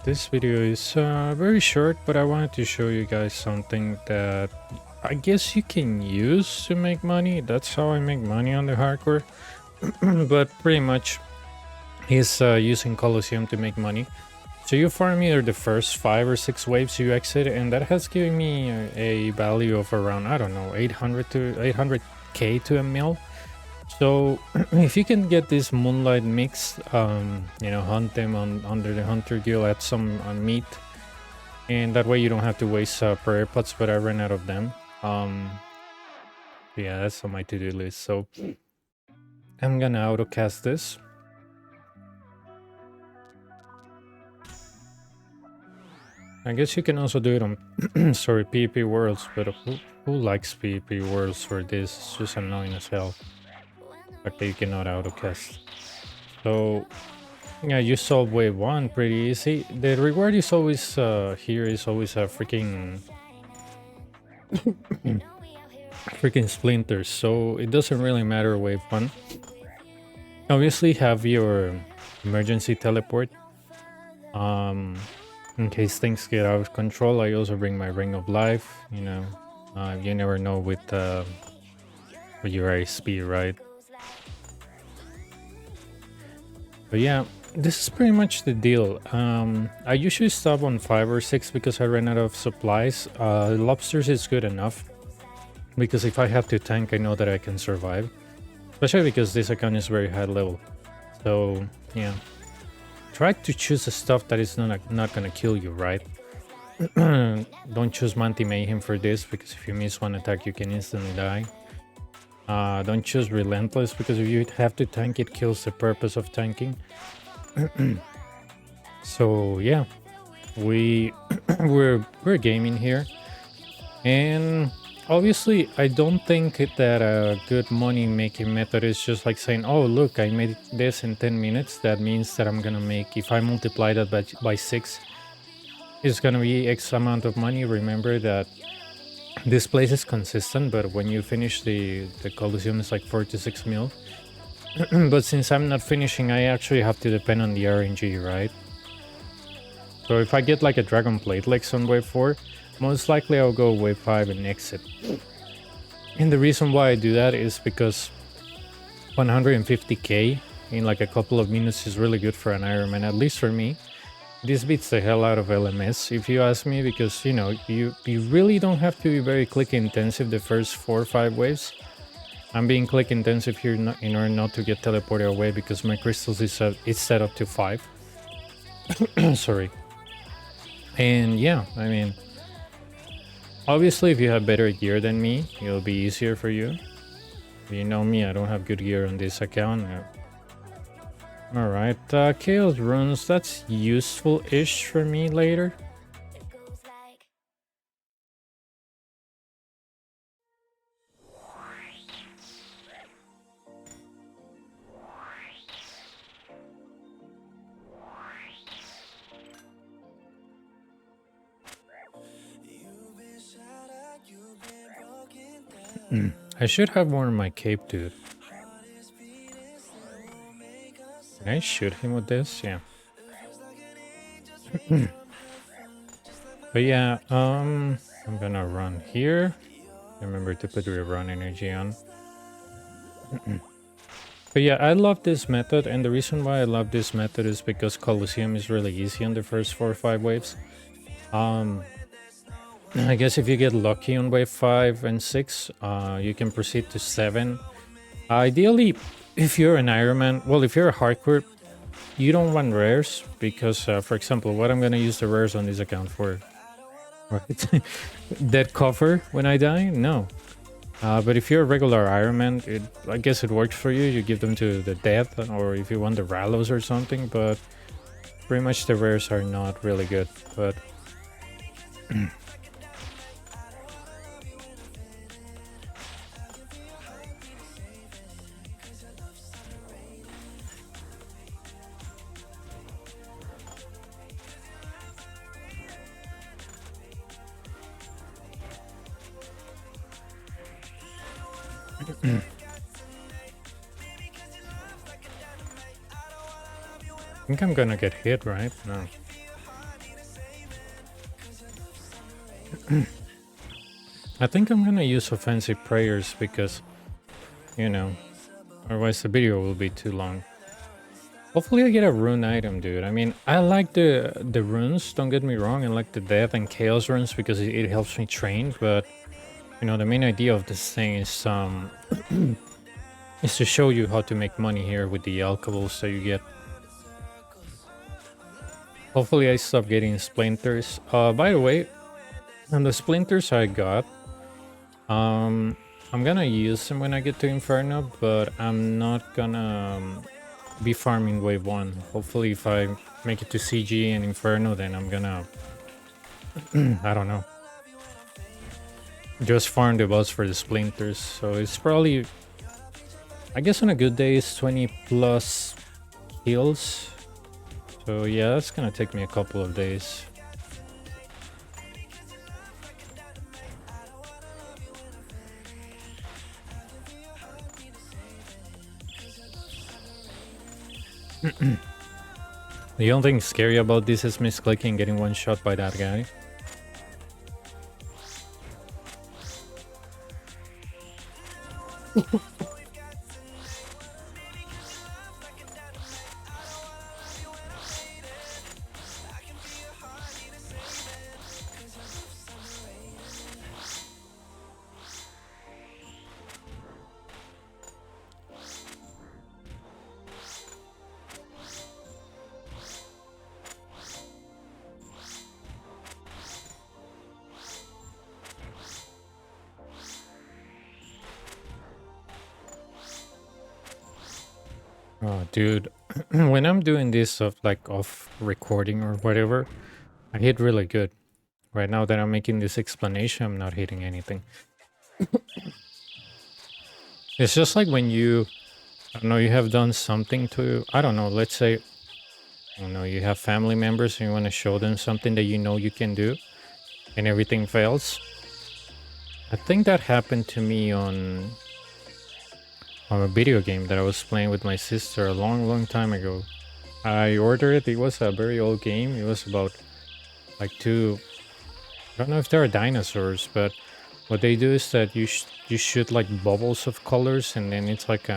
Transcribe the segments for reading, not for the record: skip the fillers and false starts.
This video is very short, but I wanted to show you guys something that I guess you can use to make money. That's how I make money on the hardcore. But pretty much he's using Coliseum to make money. So you farm either the first 5 or 6 waves you exit, and that has given me a value of around, I don't know, 800k to a mil. So if you can get this moonlight mix, hunt them under the hunter guild, add some meat, and that way you don't have to waste prayer pots, but I ran out of them. Yeah, that's on my to-do list. So I'm gonna autocast this. I guess you can also do it on sorry, PvP worlds, but who likes PvP worlds for this? It's just annoying as hell. But you cannot autocast. So yeah, you solve wave 1 pretty easy. The reward is always here is always a freaking freaking splinters, so it doesn't really matter wave 1. Obviously have your emergency teleport in case things get out of control. I also bring my ring of life, you never know with your ISP, right? But yeah, this is pretty much the deal. I usually stop on 5 or 6 because I ran out of supplies. Lobsters is good enough because if I have to tank, I know that I can survive, especially because this account is very high level. So yeah, try to choose the stuff that is not gonna kill you, right? Don't choose Manti Mayhem for this, because if you miss one attack you can instantly die. Don't choose Relentless, because if you have to tank, it kills the purpose of tanking. So yeah, we're gaming here, and obviously I don't think that a good money making method is just like saying, oh look, I made this in 10 minutes, that means that I'm gonna make, if I multiply that by 6, it's gonna be X amount of money. Remember that this place is consistent, but when you finish the Coliseum, it's like 4 to 6 mil. But since I'm not finishing, I actually have to depend on the RNG, right? So if I get like a Dragon Plate Legs on wave 4, most likely I'll go wave 5 and exit. And the reason why I do that is because 150k in like a couple of minutes is really good for an Ironman, at least for me. This beats the hell out of LMS, if you ask me, because you really don't have to be very click intensive the first 4 or 5 waves. I'm being click intensive here in order not to get teleported away, because my crystals is set up to 5. Sorry. And yeah, I mean, obviously if you have better gear than me, it'll be easier for you. You know me, I don't have good gear on this account. Alright, Chaos Runes, that's useful-ish for me later. I should have worn my cape, dude. Can I shoot him with this? Yeah. But yeah, I'm gonna run here. Remember to put your run energy on. But yeah, I love this method, and the reason why I love this method is because Coliseum is really easy on the first 4 or 5 waves. I guess if you get lucky on wave 5 and 6, you can proceed to 7. Ideally, if you're an Ironman, well, if you're a hardcore, you don't want rares, because, for example, what I'm gonna use the rares on this account for, right? Dead cover when I die? No. But if you're a regular Ironman, I guess it works for you. You give them to the dead, or if you want the Rallos or something, but pretty much the rares are not really good. But I think I'm gonna get hit, right? No. I think I'm gonna use offensive prayers because, you know, otherwise the video will be too long. Hopefully I get a rune item, dude. I mean, I like the runes, don't get me wrong. I like the death and chaos runes because it helps me train, but you know, the main idea of this thing is to show you how to make money here with the alcohols that you get. Hopefully I stop getting splinters. By the way, on the splinters I got, I'm gonna use them when I get to Inferno, but I'm not gonna be farming wave 1. Hopefully if I make it to CG and Inferno, then I'm gonna, I don't know, just farm the boss for the splinters. So it's probably, I guess on a good day it's 20 plus heals. So yeah, that's gonna take me a couple of days. The only thing scary about this is misclicking, getting one shot by that guy. Oh, dude, when I'm doing this of like off recording or whatever, I hit really good. Right now that I'm making this explanation, I'm not hitting anything. It's just like when you, I don't know, you have done something to, I don't know, let's say, I don't know, you have family members and you want to show them something that you know you can do and everything fails. I think that happened to me on a video game that I was playing with my sister a long time ago. I ordered it. It was a very old game. It was about like two, I don't know if there are dinosaurs, but what they do is that you shoot like bubbles of colors, and then it's like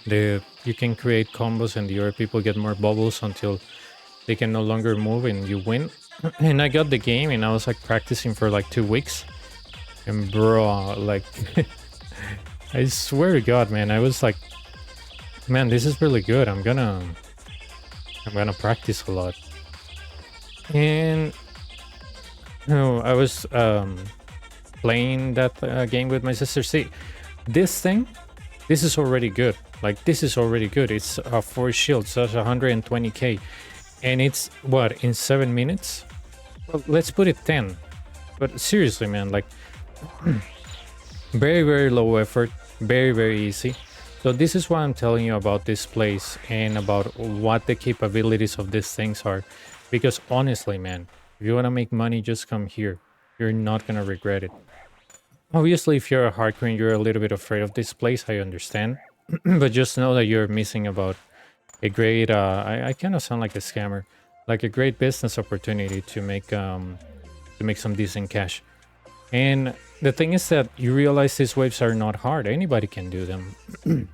you can create combos and the other people get more bubbles until they can no longer move and you win. And I got the game and I was like practicing for like 2 weeks, and bro, like I swear to God, man, I was like, man, this is really good. I'm gonna practice a lot. And I was playing that game with my sister. See, this is already good. Like, this is already good. It's 4 shields, that's 120k. And it's, what, in 7 minutes? Well, let's put it 10. But seriously, man, like, very low effort, very easy. So this is what I'm telling you about this place and about what the capabilities of these things are. Because honestly, man, if you want to make money, just come here. You're not going to regret it. Obviously, if you're a hardcore and you're a little bit afraid of this place, I understand. But just know that you're missing about a great, I kind of sound like a scammer, like a great business opportunity to make some decent cash. And the thing is that you realize these waves are not hard. Anybody can do them.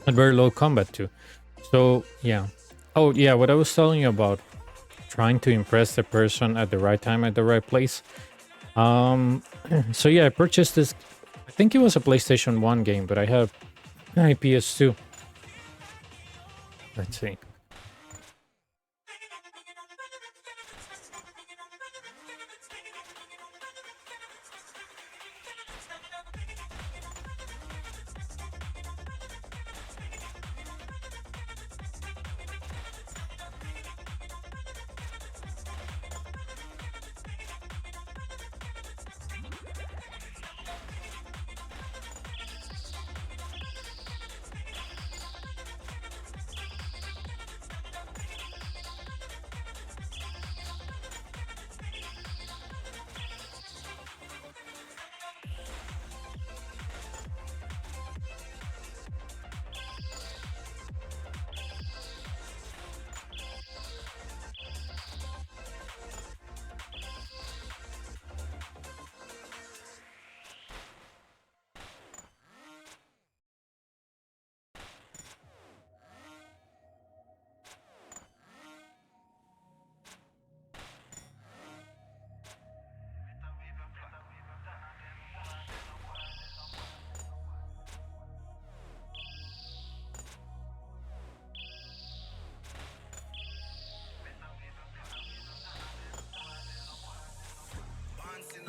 At very low combat too. So yeah. Oh yeah, what I was telling you about trying to impress the person at the right time at the right place. So yeah, I purchased this. I think it was a PlayStation 1 game, but I have a PS2. Let's see.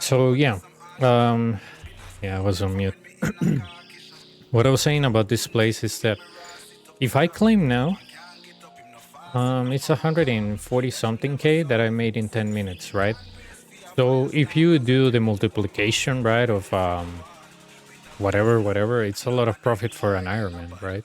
So yeah, um, yeah, I was on mute. What I was saying about this place is that if I claim now, it's 140 something K that I made in 10 minutes, right? So if you do the multiplication, right, of whatever, it's a lot of profit for an Ironman, right?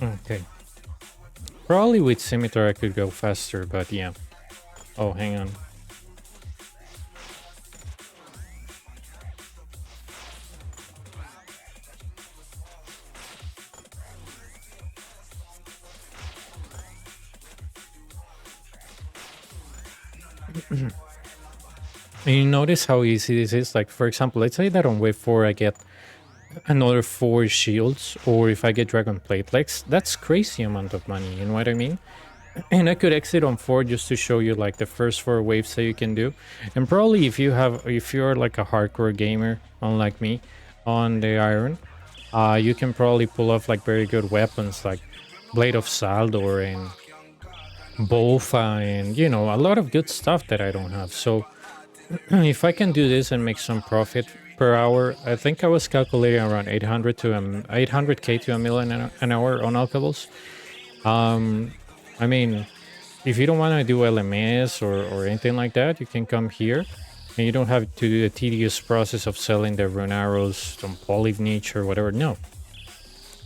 Okay. Probably with Scimitar I could go faster, but yeah. Oh, hang on. And you notice how easy this is? Like, for example, let's say that on wave 4 I get another 4 shields, or if I get Dragon Plate legs, that's crazy amount of money, you know what I mean? And I could exit on 4 just to show you like the first 4 waves that you can do. And probably if you're like a hardcore gamer, unlike me, on the Iron, you can probably pull off like very good weapons like Blade of Saldor and Bofa and, you know, a lot of good stuff that I don't have. So if I can do this and make some profit per hour, I think I was calculating around 800k to a million an hour on alkables. I mean, if you don't want to do LMS or anything like that, you can come here and you don't have to do the tedious process of selling the rune arrows, some poly niche or whatever. No,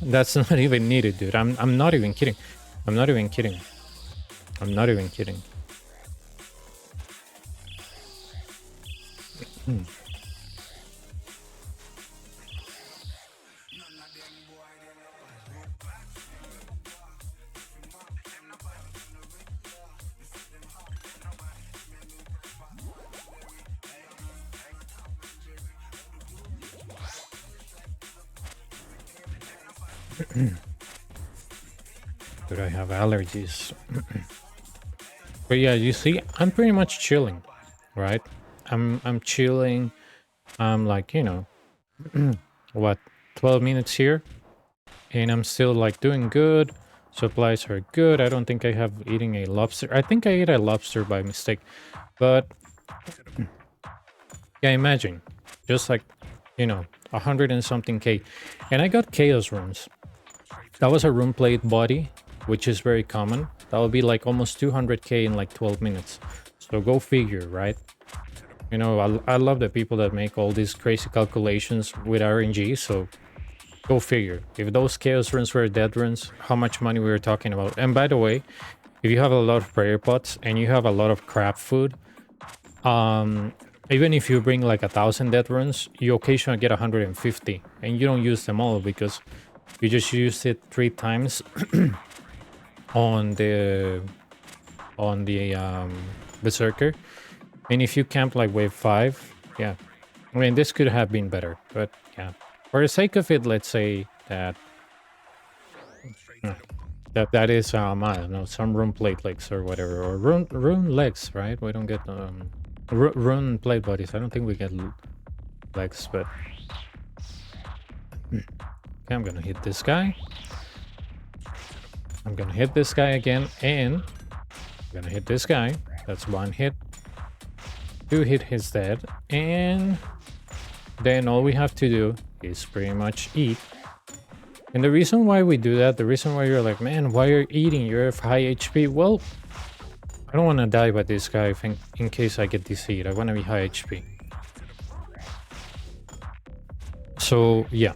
that's not even needed, dude. I'm not even kidding. I'm not even kidding. I'm not even kidding. But I have allergies. But yeah, you see, I'm pretty much chilling, right? I'm chilling. I'm like, you know, what, 12 minutes here, and I'm still like doing good. Supplies are good. I don't think I have eating a lobster. I think I ate a lobster by mistake. But yeah, imagine just like, you know, 100 and something K. And I got chaos runes. That was a rune plate body, which is very common. That would be like almost 200k in like 12 minutes. So go figure, right? You know, I love the people that make all these crazy calculations with RNG. So go figure. If those chaos runes were dead runes, how much money we were talking about. And by the way, if you have a lot of prayer pots and you have a lot of crap food, even if you bring like 1,000 dead runes, you occasionally get 150, and you don't use them all because you just use it 3 times on the berserker. And if you camp like wave 5, yeah, I mean, this could have been better, but yeah, for the sake of it, let's say that that is I don't know, some rune plate legs or whatever, or rune legs, right? We don't get rune plate bodies. I don't think we get legs, but okay, I'm gonna hit this guy. I'm gonna hit this guy again, and I'm gonna hit this guy. That's 1 hit. 2 hit, he's dead. And then all we have to do is pretty much eat. And the reason why we do that, the reason why you're like, man, why are you eating? You're high HP. Well, I don't want to die by this guy in case I get deceived. I want to be high HP. So, yeah.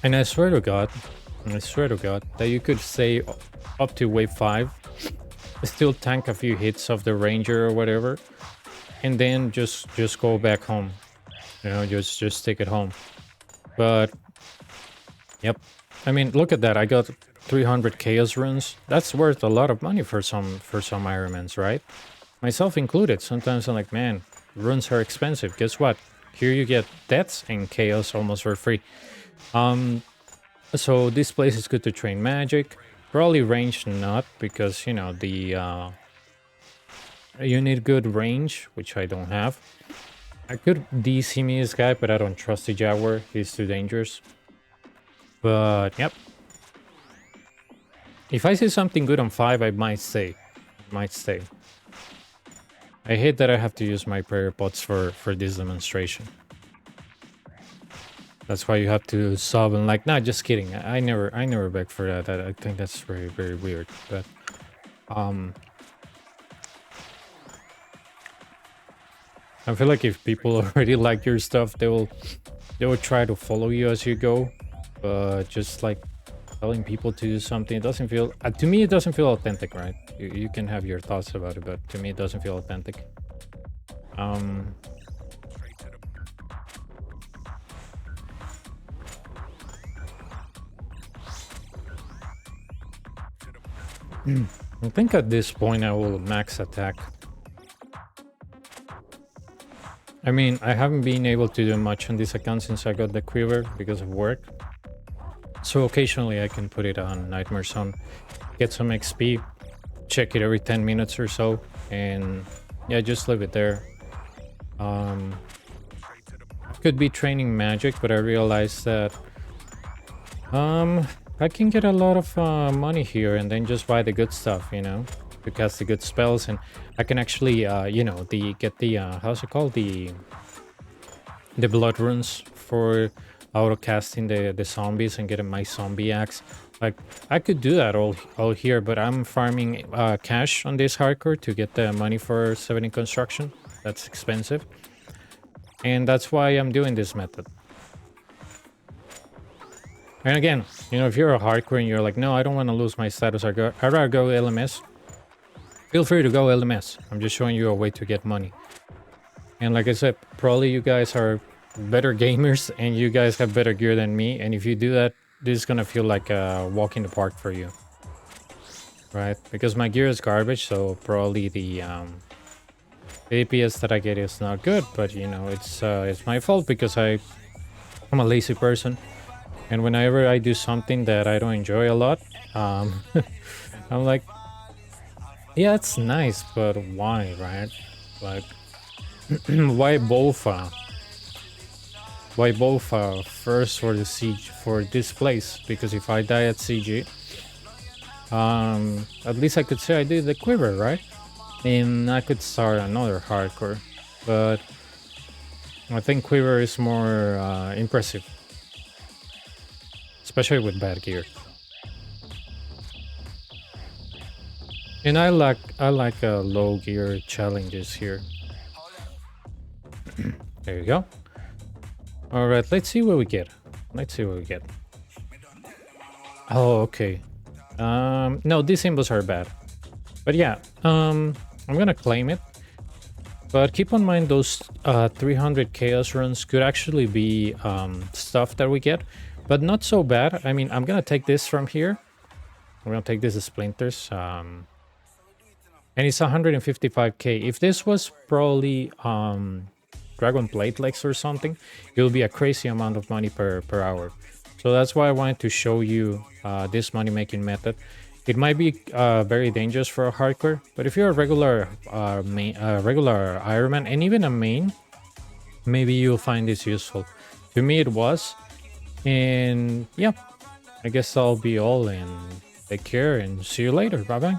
And I swear to God, that you could stay up to wave 5, still tank a few hits of the ranger or whatever, and then just go back home. You know, just take it home. But yep, I mean, look at that. I got 300 chaos runes. That's worth a lot of money for some Ironmans, right? Myself included. Sometimes I'm like, man, runes are expensive. Guess what? Here you get deaths and chaos almost for free. So this place is good to train magic. Probably range not, because, you know, the you need good range, which I don't have. I could DC me this guy, but I don't trust the Jaguar. He's too dangerous. But, yep. If I see something good on 5, I might stay. I hate that I have to use my prayer pots for this demonstration. That's why you have to sub and like, nah, just kidding. I never beg for that. I think that's very, very weird. But, I feel like if people already like your stuff, they will try to follow you as you go. But just like telling people to do something, it doesn't feel, to me, it doesn't feel authentic, right? You can have your thoughts about it, but to me, it doesn't feel authentic. I think at this point I will max attack. I mean, I haven't been able to do much on this account since I got the quiver because of work. So occasionally I can put it on Nightmare Zone, get some XP, check it every 10 minutes or so, and yeah, just leave it there. I could be training magic, but I realized that I can get a lot of money here and then just buy the good stuff, you know, to cast the good spells, and I can actually, you know, get the how's it called, the blood runes for auto casting the zombies and getting my zombie axe. Like, I could do that all here, but I'm farming cash on this hardcore to get the money for 70 construction. That's expensive, and that's why I'm doing this method. And again, you know, if you're a hardcore and you're like, no, I don't want to lose my status, I'd rather go LMS. Feel free to go LMS. I'm just showing you a way to get money. And like I said, probably you guys are better gamers and you guys have better gear than me. And if you do that, this is gonna feel like a walk in the park for you, right? Because my gear is garbage, so probably the APS that I get is not good. But you know, it's my fault because I'm a lazy person. And whenever I do something that I don't enjoy a lot, I'm like, yeah, it's nice, but why, right? Like, why both? Why both first for the siege for this place? Because if I die at CG, at least I could say I did the quiver, right? And I could start another hardcore, but I think quiver is more impressive. Especially with bad gear. And I like low gear challenges here. There you go. All right, let's see what we get. Oh, okay. No, these symbols are bad. But yeah, I'm gonna claim it. But keep in mind those 300 chaos runs could actually be stuff that we get. But not so bad. I mean, I'm gonna take this from here. I'm gonna take this as splinters. And it's 155k. If this was probably Dragon Blade Legs or something, it will be a crazy amount of money per hour. So that's why I wanted to show you this money making method. It might be very dangerous for a hardcore, but if you're a regular regular Ironman and even a main, maybe you'll find this useful. To me, it was. And yeah, I guess that'll be all, and take care and see you later. Bye bye.